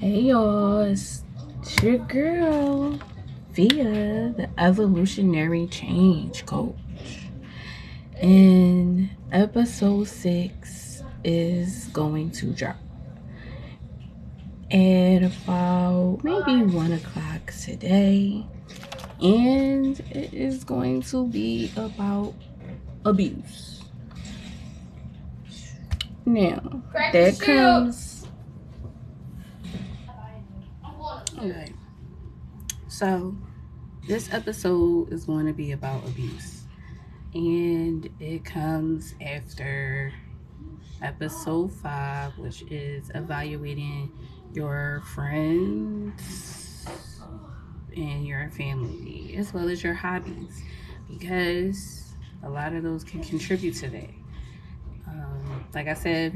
Hey y'all, it's your girl, Via, the Evolutionary Change Coach. And episode 6 is going to drop at about maybe 1 o'clock today. And it is going to be about abuse. Now, that comes. Okay. So, this episode is going to be about abuse. And it comes after episode 5, which is evaluating your friends and your family as well as your hobbies, because a lot of those can contribute to that. Like I said,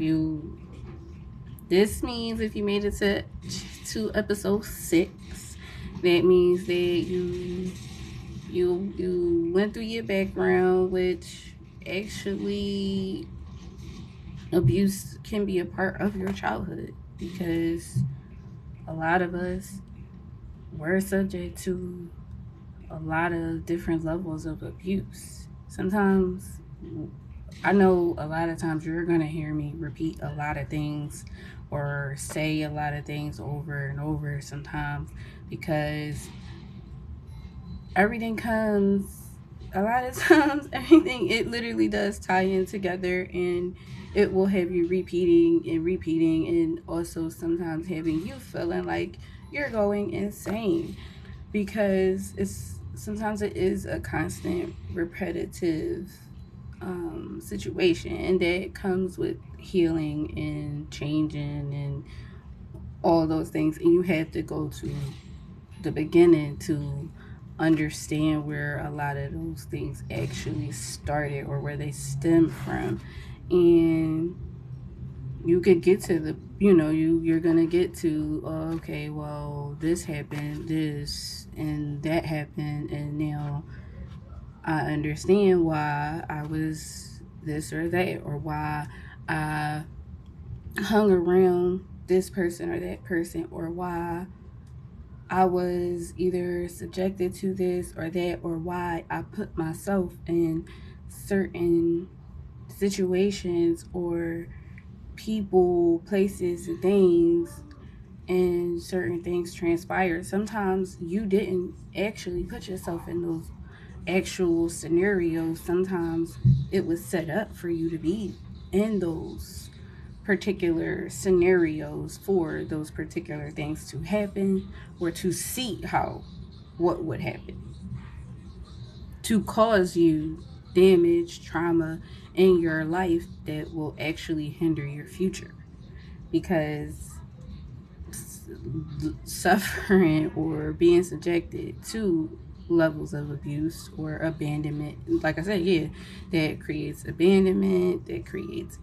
this means if you made it to episode 6, that means that you went through your background, which actually abuse can be a part of your childhood, because a lot of us were subject to a lot of different levels of abuse. Sometimes, I know a lot of times you're going to hear me repeat a lot of things or say a lot of things over and over sometimes, because everything comes, a lot of times everything, it literally does tie in together, and it will have you repeating, and also sometimes having you feeling like you're going insane, because it is a constant repetitive situation, and that comes with healing and changing and all those things, and you have to go to the beginning to understand where a lot of those things actually started or where they stem from. And you could get to you're gonna get to, oh, okay, well, this happened, this and that happened, and now I understand why I was this or that, or why I hung around this person or that person, or why I was either subjected to this or that, or why I put myself in certain situations or people, places, and things, and certain things transpired. Sometimes you didn't actually put yourself in those actual scenarios. Sometimes it was set up for you to be in those particular scenarios for those particular things to happen, or to see what would happen to cause you damage, trauma in your life that will actually hinder your future. Because suffering or being subjected to levels of abuse or abandonment, like I said, yeah, that creates abandonment, that creates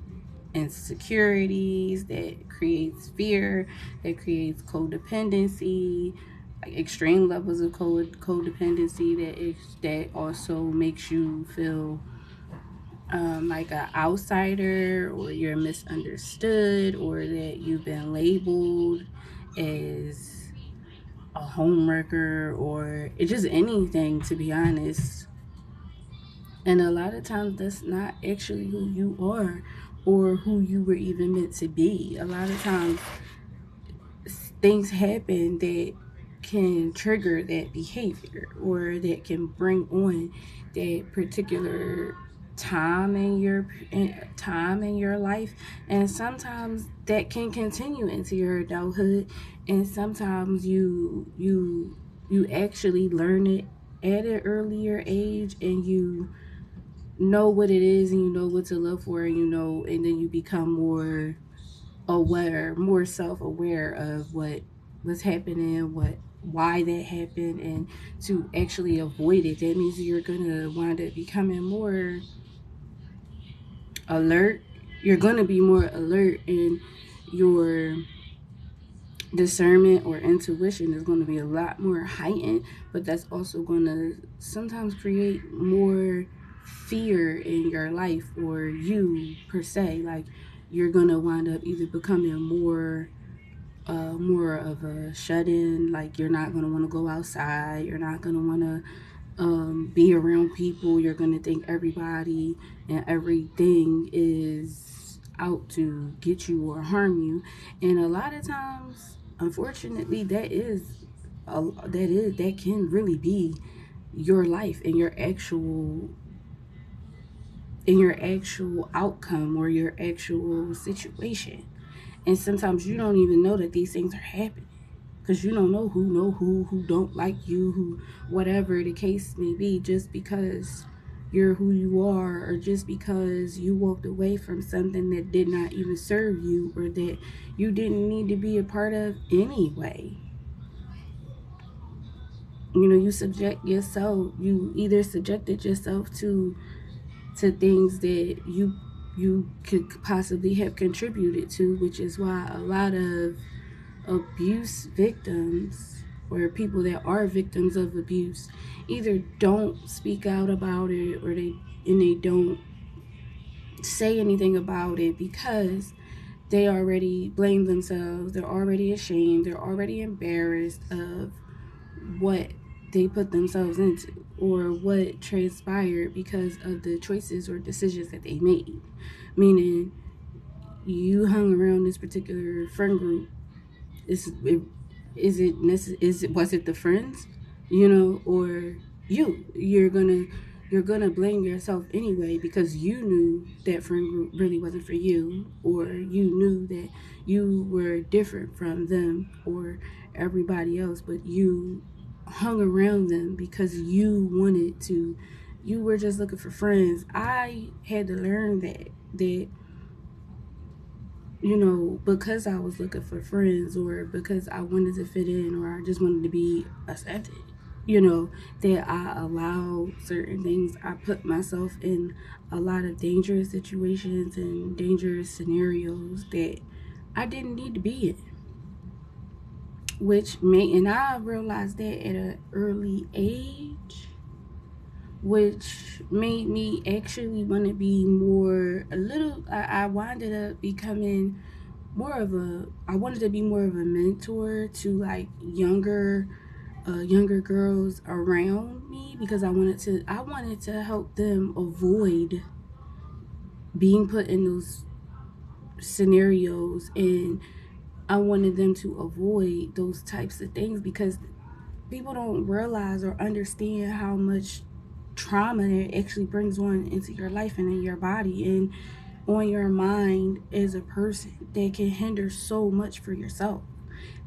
insecurities, that creates fear, that creates codependency, like extreme levels of codependency, that also makes you feel like an outsider, or you're misunderstood, or that you've been labeled as a homewrecker, or it's just anything, to be honest. And a lot of times that's not actually who you are or who you were even meant to be. A lot of times things happen that can trigger that behavior, or that can bring on that particular time in your life, and sometimes that can continue into your adulthood, and sometimes you actually learn it at an earlier age, and you know what it is, and you know what to look for, and and then you become more self-aware of what was happening, why that happened, and to actually avoid it. That means you're gonna wind up becoming more alert. You're gonna be more alert, and your discernment or intuition is going to be a lot more heightened, but that's also going to sometimes create more fear in your life, or you per se. Like, you're going to wind up either becoming more more of a shut in. Like you're not gonna want to go outside. You're not gonna want to be around people. You're gonna think everybody and everything is out to get you or harm you. And a lot of times, unfortunately, that can really be your life and your actual outcome or your actual situation. And sometimes you don't even know that these things are happening because you don't know who don't like you, who whatever the case may be, just because you're who you are, or just because you walked away from something that did not even serve you or that you didn't need to be a part of anyway. You either subjected yourself to things that you could possibly have contributed to, which is why a lot of abuse victims or people that are victims of abuse either don't speak out about it, or they don't say anything about it because they already blame themselves, they're already ashamed, they're already embarrassed of what they put themselves into or what transpired because of the choices or decisions that they made. Meaning, you hung around this particular friend group. Is it was it the friends, or you're gonna blame yourself anyway because you knew that friend group really wasn't for you, or you knew that you were different from them or everybody else, but you hung around them because you were just looking for friends. I had to learn that because I was looking for friends, or because I wanted to fit in, or I just wanted to be accepted, that I allow certain things. I put myself in a lot of dangerous situations and dangerous scenarios that I didn't need to be in, and I realized that at an early age, which made me actually want to be more a little I winded up becoming I wanted to be more of a mentor to like younger girls around me, because I wanted to help them avoid being put in those scenarios, and I wanted them to avoid those types of things, because people don't realize or understand how much trauma that actually brings on into your life and in your body and on your mind as a person, that can hinder so much for yourself,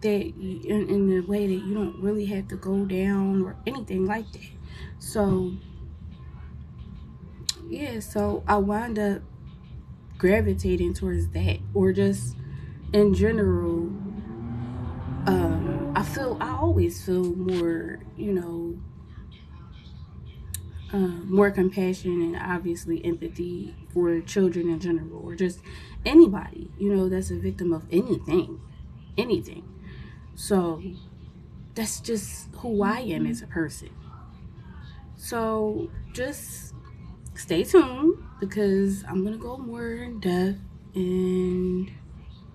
in the way that you don't really have to go down or anything like that. So yeah, so I wind up gravitating towards that, or just in general. I always feel more, more compassion and obviously empathy for children in general, or just anybody, that's a victim of anything. So that's just who I am as a person. So just stay tuned, because I'm gonna go more in depth, and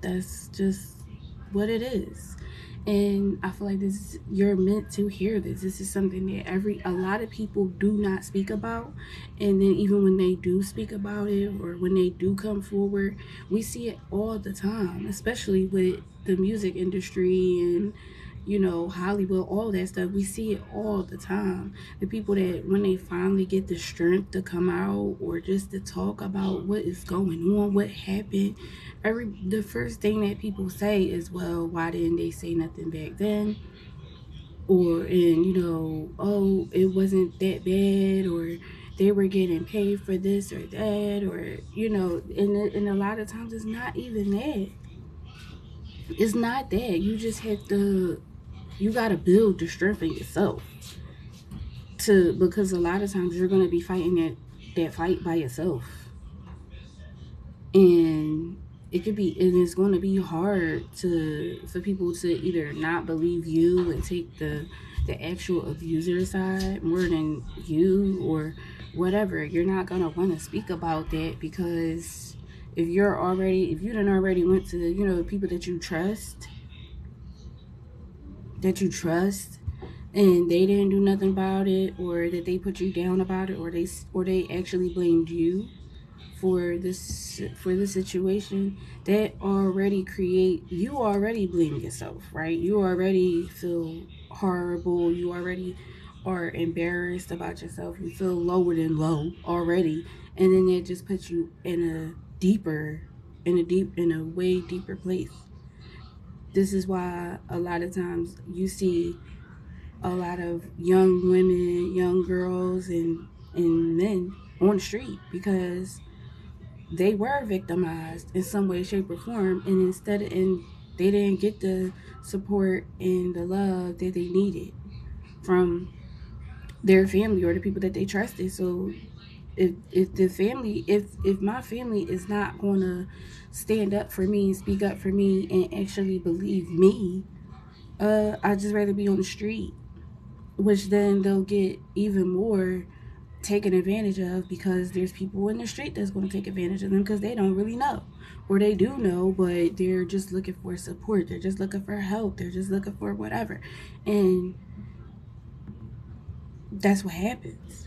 that's just what it is. And I feel like you're meant to hear this. This is something that a lot of people do not speak about. And then even when they do speak about it, or when they do come forward, we see it all the time, especially with the music industry and Hollywood, all that stuff. We see it all the time. The people that, when they finally get the strength to come out, or just to talk about what is going on, what happened, the first thing that people say is, well, why didn't they say nothing back then? Oh, it wasn't that bad, or they were getting paid for this or that, or and a lot of times it's not even that. It's not that. You gotta build the strength in yourself, because a lot of times you're gonna be fighting that fight by yourself, and it's going to be hard for people to either not believe you and take the actual abuser side more than you, or whatever. You're not going to want to speak about that, because if you done already went to people that you trust, that you trust and they didn't do nothing about it, or that they put you down about it, or they actually blamed you for the situation, that already create, you already blame yourself, right? You already feel horrible, you already are embarrassed about yourself, you feel lower than low already, and then it just puts you in a deeper, in a way deeper place. This is why a lot of times you see a lot of young women, young girls, and men on the street, because they were victimized in some way, shape, or form, and they didn't get the support and the love that they needed from their family or the people that they trusted. So if my family is not gonna stand up for me and speak up for me and actually believe me, I'd just rather be on the street, which then they'll get even more taken advantage of, because there's people in the street that's going to take advantage of them because they don't really know, or they do know but they're just looking for support, they're just looking for help, they're just looking for whatever, and that's what happens.